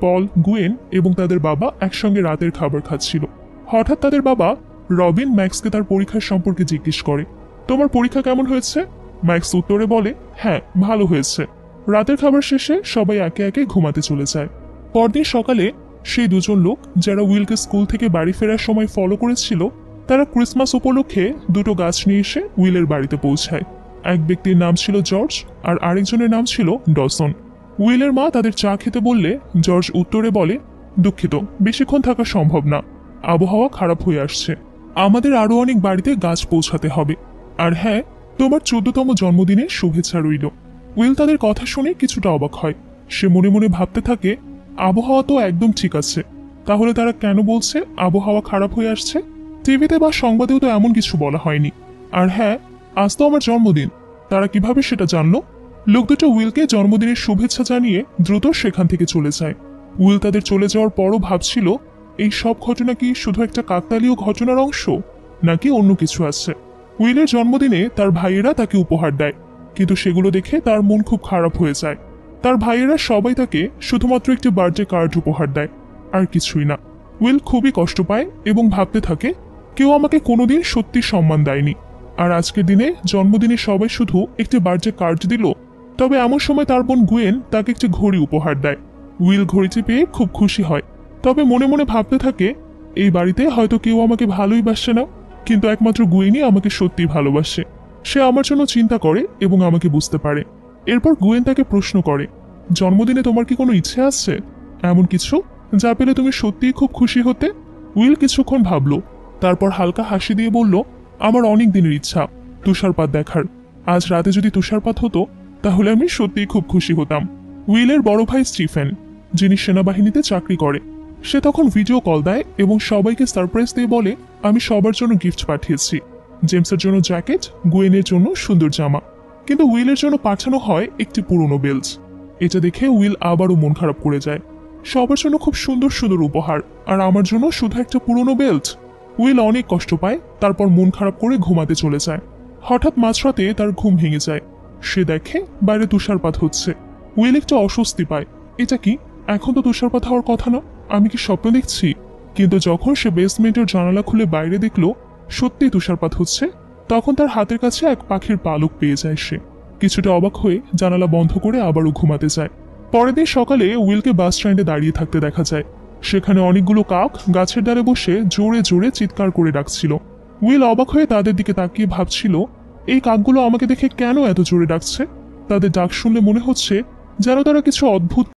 পল, Nguyen এবং তাদের বাবা একসঙ্গে রাতের খাবার খাচ্ছিল। হঠাৎ তাদের বাবা রবিন ম্যাক্সকে তার পরীক্ষার সম্পর্কে জিজ্ঞেস করে, তোমার পরীক্ষা কেমন হয়েছে? ম্যাক্স উত্তরে বলে, হ্যাঁ, ভালো হয়েছে। রাতের খাবার শেষে সবাই একে একে ঘুমাতে চলে যায়। পরদিন সকালে সেই দুজন লোক যারা উইলকে স্কুল থেকে বাড়ি ফেরার সময় ফলো করেছিল, তারা ক্রিসমাস উপলক্ষে দুটো গাছ নিয়ে এসে উইলের বাড়িতে পৌঁছায়। এক ব্যক্তির নাম ছিল জর্জ আর আরেকজনের নাম ছিল ডসন। উইলের মা তাদের চা খেতে বললে জর্জ উত্তরে বলে, দুঃখিত, বেশিক্ষণ থাকা সম্ভব না, আবহাওয়া খারাপ হয়ে আসছে, আমাদের আরো অনেক বাড়িতে গাছ পৌঁছাতে হবে। আর হ্যাঁ, তোমার 14তম জন্মদিনের শুভেচ্ছা রইল। উইল তাদের কথা শুনে কিছুটা অবাক হয়। সে মনে মনে ভাবতে থাকে, আবহাওয়া তো একদম ঠিক আছে, তাহলে তারা কেন বলছে আবহাওয়া খারাপ হয়ে আসছে? টিভিতে বা সংবাদেও তো এমন কিছু বলা হয়নি। আর হ্যাঁ, আজ তো আমার জন্মদিন, তারা কিভাবে সেটা জানলো? লোক দুটো উইলকে জন্মদিনের শুভেচ্ছা জানিয়ে দ্রুত সেখান থেকে চলে যায়। উইল তাদের চলে যাওয়ার পরও ভাবছিল, এই সব ঘটনা কি শুধু একটা কাকতালীয় ঘটনার অংশ, নাকি অন্য কিছু আছে? উইলের জন্মদিনে তার ভাইয়েরা তাকে উপহার দেয়, কিন্তু সেগুলো দেখে তার মন খুব খারাপ হয়ে যায়। তার ভাইয়েরা সবাই তাকে শুধুমাত্র একটি বার্থডে কার্ড উপহার দেয়, আর কিছুই না। উইল খুবই কষ্ট পায় এবং ভাবতে থাকে, কেউ আমাকে কোনোদিন সত্যি সম্মান দেয়নি, আর আজকের দিনে জন্মদিনে সবাই শুধু একটি বার্থডে কার্ড দিল। তবে এমন সময় তার বোন গুয়েন তাকে একটি ঘড়ি উপহার দেয়। উইল ঘড়িটি পেয়ে খুব খুশি হয়, তবে মনে মনে ভাবতে থাকে, এই বাড়িতে হয়তো কেউ আমাকে ভালোই বাসে না, কিন্তু একমাত্র গুয়েনই আমাকে সত্যি ভালোবাসে। সে আমার জন্য চিন্তা করে এবং আমাকে বুঝতে পারে। এরপর গুয়েন তাকে প্রশ্ন করে, জন্মদিনে তোমার কি কোনো ইচ্ছে আছে, এমন কিছু যা পেলে তুমি সত্যিই খুব খুশি হতে? উইল কিছুক্ষণ ভাবল, তারপর হালকা হাসি দিয়ে বলল, আমার অনেক দিনের ইচ্ছা তুষারপাত দেখার। আজ রাতে যদি তুষারপাত হতো তাহলে আমি সত্যিই খুব খুশি হতাম। উইলের বড় ভাই স্টিফেন, যিনি সেনাবাহিনীতে চাকরি করে, সে তখন ভিডিও কল দেয় এবং সবাইকে সারপ্রাইজ দিয়ে বলে, আমি সবার জন্য গিফট পাঠিয়েছি। জেমসের জন্য জ্যাকেট, গুয়েনের জন্য সুন্দর জামা, কিন্তু উইলের জন্য পাঠানো হয় একটি পুরনো বেল্ট। এটা দেখে উইল আবারও মন খারাপ করে যায়। সবার জন্য খুব সুন্দর সুন্দর উপহার, আর আমার জন্য শুধু একটা পুরনো বেল্ট। উইল অনেক কষ্ট পায়, তারপর মন খারাপ করে ঘুমাতে চলে যায়। হঠাৎ মাঝরাতে তার ঘুম ভেঙে যায়। সে দেখে বাইরে তুষারপাত হচ্ছে। উইল একটু অস্বস্তি পায়, এটা কি, এখন তো তুষারপাত হওয়ার কথা না, আমি কি স্বপ্ন দেখছি? কিন্তু যখন সে বেসমেন্টের জানালা খুলে বাইরে দেখলো সত্যি তুষারপাত হচ্ছে, তখন তার হাতের কাছে এক পাখির পালক পেয়ে যায়। সে কিছুটা অবাক হয়ে জানালা বন্ধ করে আবারও ঘুমাতে যায়। পরের দিন সকালে উইলকে বাস স্ট্যান্ডে দাঁড়িয়ে থাকতে দেখা যায়। সেখানে অনেকগুলো কাক গাছের ডালে বসে জোরে জোরে চিৎকার করে ডাকছিল। উইল অবাক হয়ে তাদের দিকে তাকিয়ে ভাবছিল, এই কাকগুলো আমাকে দেখে কেন এত জোরে ডাকছে? তাদের ডাক শুনলে মনে হচ্ছে যেন তারা কিছু অদ্ভুত